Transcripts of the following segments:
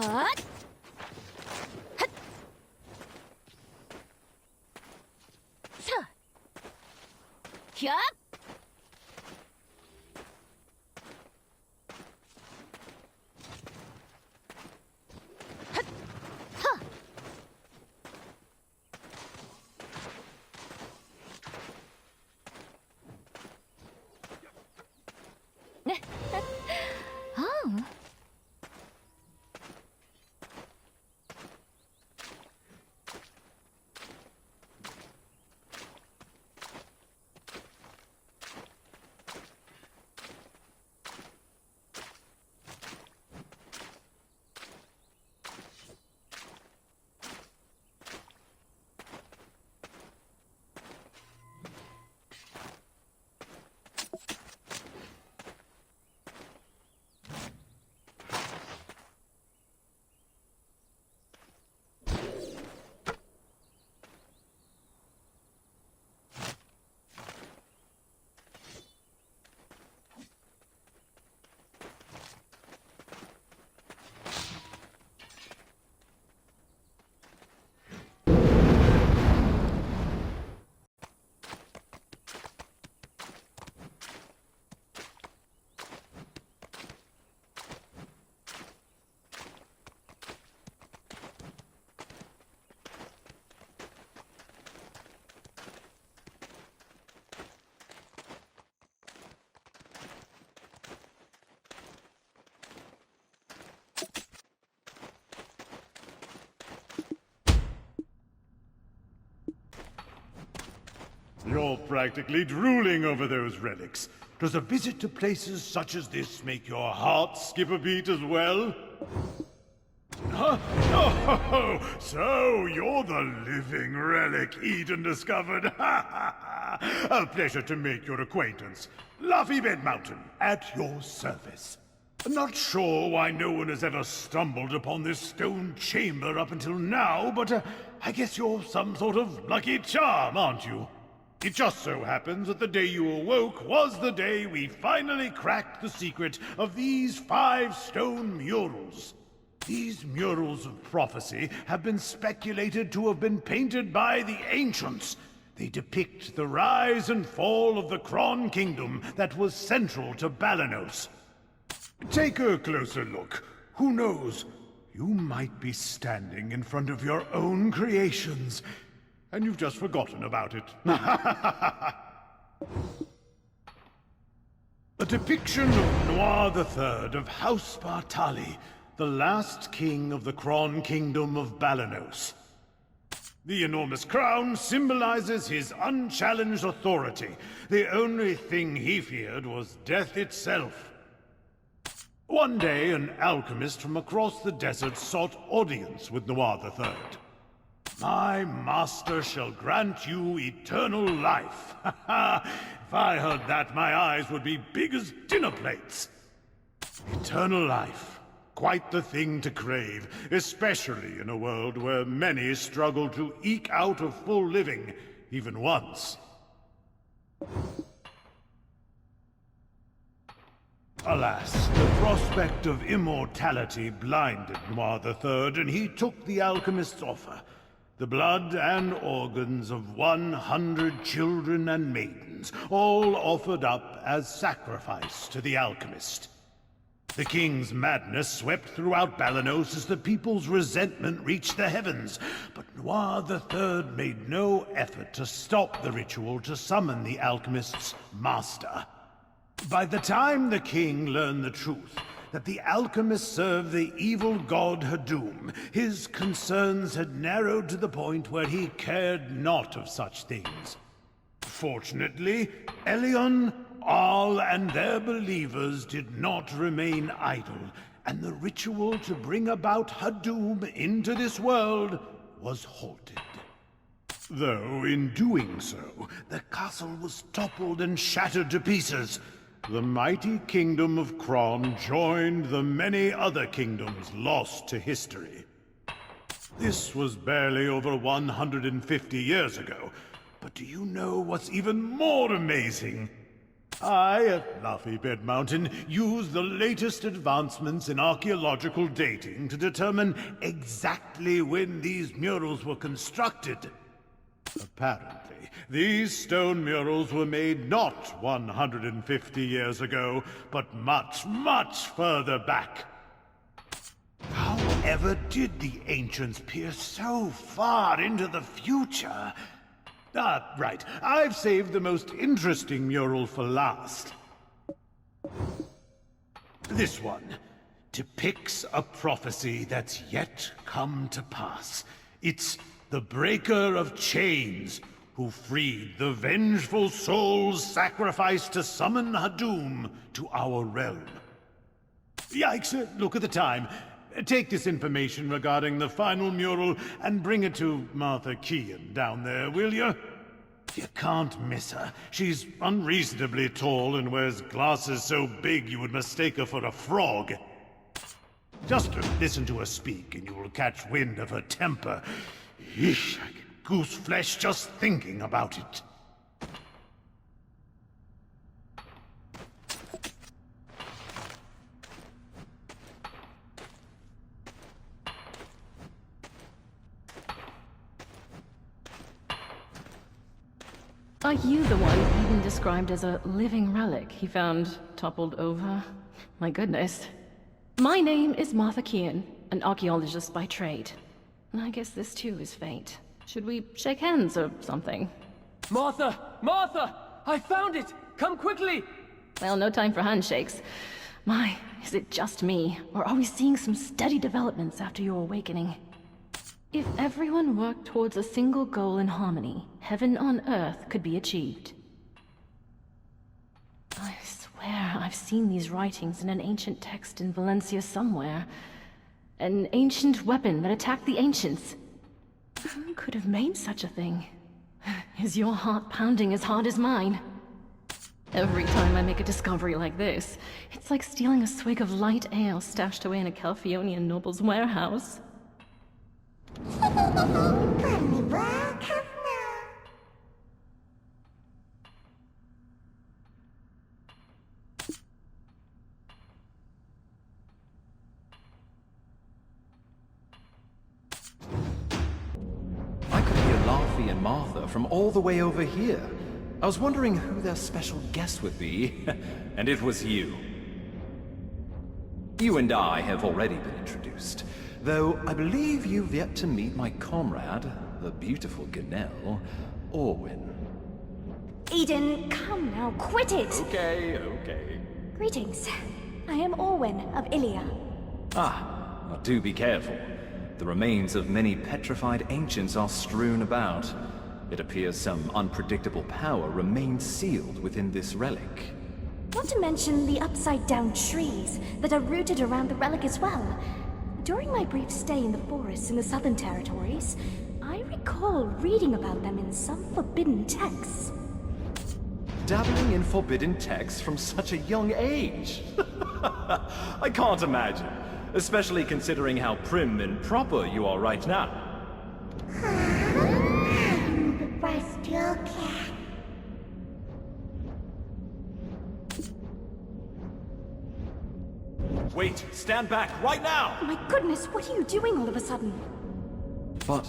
헛! 헛! 차! 협! 헛! 허! 네. 어. You're practically drooling over those relics. Does a visit to places such as this make your heart skip a beat as well? Huh? Oh, so you're the living relic Eden discovered. A pleasure to make your acquaintance. Luffy Bed Mountain, at your service. Not sure why no one has ever stumbled upon this stone chamber up until now, but I guess you're some sort of lucky charm, aren't you? It just so happens that the day you awoke was the day we finally cracked the secret of these 5 stone murals. These murals of prophecy have been speculated to have been painted by the ancients. They depict the rise and fall of the Kron Kingdom that was central to Balanos. Take a closer look. Who knows? You might be standing in front of your own creations. And you've just forgotten about it. A depiction of Noir III of House Bartali, the last king of the Kron Kingdom of Balanos. The enormous crown symbolizes his unchallenged authority. The only thing he feared was death itself. One day, an alchemist from across the desert sought audience with Noir III. My master shall grant you eternal life. If I heard that, my eyes would be big as dinner plates. Eternal life. Quite the thing to crave, especially in a world where many struggle to eke out a full living, even once. Alas, the prospect of immortality blinded Noir III, and he took the alchemist's offer. The blood and organs of 100 children and maidens, all offered up as sacrifice to the alchemist. The king's madness swept throughout Balanos as the people's resentment reached the heavens, but Noir III made no effort to stop the ritual to summon the alchemist's master. By the time the king learned the truth, that the alchemist served the evil god Hadum, his concerns had narrowed to the point where he cared not of such things. Fortunately, Elion, Al, and their believers did not remain idle, and the ritual to bring about Hadum into this world was halted. Though, in doing so, the castle was toppled and shattered to pieces. The mighty kingdom of Kron joined the many other kingdoms lost to history. This was barely over 150 years ago, but do you know what's even more amazing? I, at Laffy Bed Mountain, use the latest advancements in archaeological dating to determine exactly when these murals were constructed. Apparently, these stone murals were made not 150 years ago, but much, much further back. However did the ancients peer so far into the future? Right. I've saved the most interesting mural for last. This one depicts a prophecy that's yet come to pass. It's the Breaker of Chains, who freed the vengeful souls sacrificed to summon Hadum to our realm. Yikes, look at the time. Take this information regarding the final mural and bring it to Martha Kean down there, will you? You can't miss her. She's unreasonably tall and wears glasses so big you would mistake her for a frog. Just listen to her speak and you will catch wind of her temper. Eesh, I get goose flesh just thinking about it. Are you the one Eden described as a living relic he found toppled over? My goodness. My name is Martha Kean, an archaeologist by trade. I guess this too is fate. Should we shake hands or something? Martha! Martha! I found it! Come quickly! Well, no time for handshakes. My, is it just me? Or are we seeing some steady developments after your awakening? If everyone worked towards a single goal in harmony, heaven on earth could be achieved. I swear I've seen these writings in an ancient text in Valencia somewhere. An ancient weapon that attacked the ancients. Who could have made such a thing? Is your heart pounding as hard as mine? Every time I make a discovery like this, it's like stealing a swig of light ale stashed away in a Calphionian noble's warehouse. I could hear Laffy and Martha from all the way over here. I was wondering who their special guest would be, and it was you. You and I have already been introduced, though I believe you've yet to meet my comrade, the beautiful Ganelle, Orwin. Eden, come now, quit it! Okay. Greetings. I am Orwin of Ilia. Now do be careful. The remains of many petrified ancients are strewn about. It appears some unpredictable power remains sealed within this relic. Not to mention the upside-down trees that are rooted around the relic as well. During my brief stay in the forests in the Southern Territories, I recall reading about them in some forbidden texts. Dabbling in forbidden texts from such a young age? I can't imagine, especially considering how prim and proper you are right now. Celestial cat. Wait, stand back right now! My goodness, what are you doing all of a sudden? But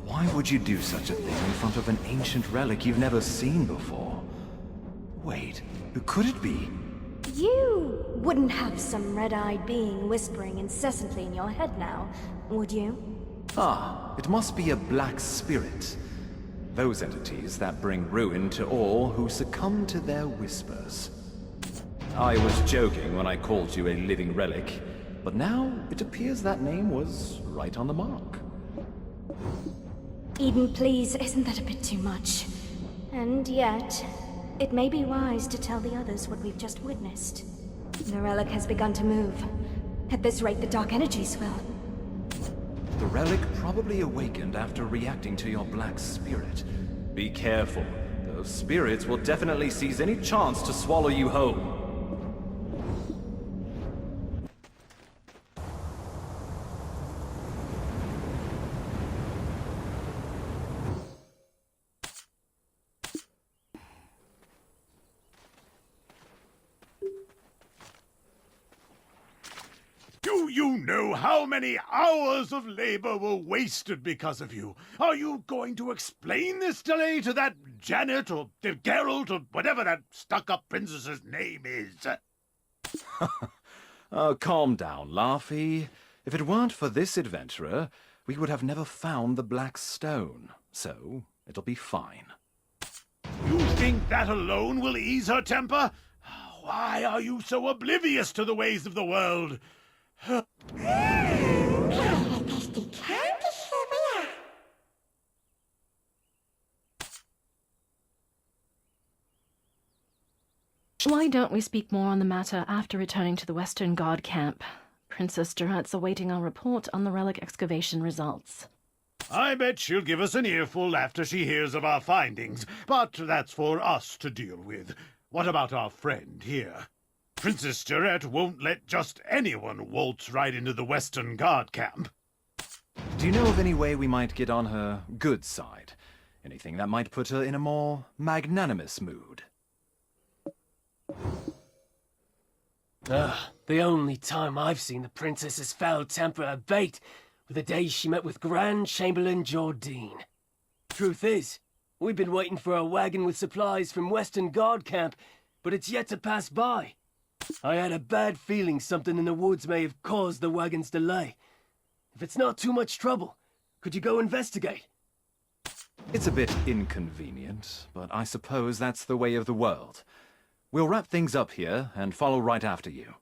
why would you do such a thing in front of an ancient relic you've never seen before? Wait, who could it be? You wouldn't have some red-eyed being whispering incessantly in your head now, would you? It must be a black spirit. Those entities that bring ruin to all who succumb to their whispers. I was joking when I called you a living relic, but now it appears that name was right on the mark. Eden, please, isn't that a bit too much? And yet, it may be wise to tell the others what we've just witnessed. The relic has begun to move. At this rate, the dark energies will. The relic probably awakened after reacting to your black spirit. Be careful. Those spirits will definitely seize any chance to swallow you whole. you know how many hours of labor were wasted because of you? Are you going to explain this delay to that Janet or Geralt or whatever that stuck-up princess's name is? Oh, calm down, Laufey. If it weren't for this adventurer, we would have never found the Black Stone. So, it'll be fine. You think that alone will ease her temper? Why are you so oblivious to the ways of the world? Why don't we speak more on the matter after returning to the Western God Camp? Princess Durant's awaiting our report on the relic excavation results. I bet she'll give us an earful after she hears of our findings, but that's for us to deal with. What about our friend here? Princess Durant won't let just anyone waltz right into the Western Guard camp. Do you know of any way we might get on her good side? Anything that might put her in a more magnanimous mood? The only time I've seen the princess's foul temper abate were the days she met with Grand Chamberlain Jordine. Truth is, we've been waiting for a wagon with supplies from Western Guard Camp, but it's yet to pass by. I had a bad feeling something in the woods may have caused the wagon's delay. If it's not too much trouble, could you go investigate? It's a bit inconvenient, but I suppose that's the way of the world. We'll wrap things up here and follow right after you.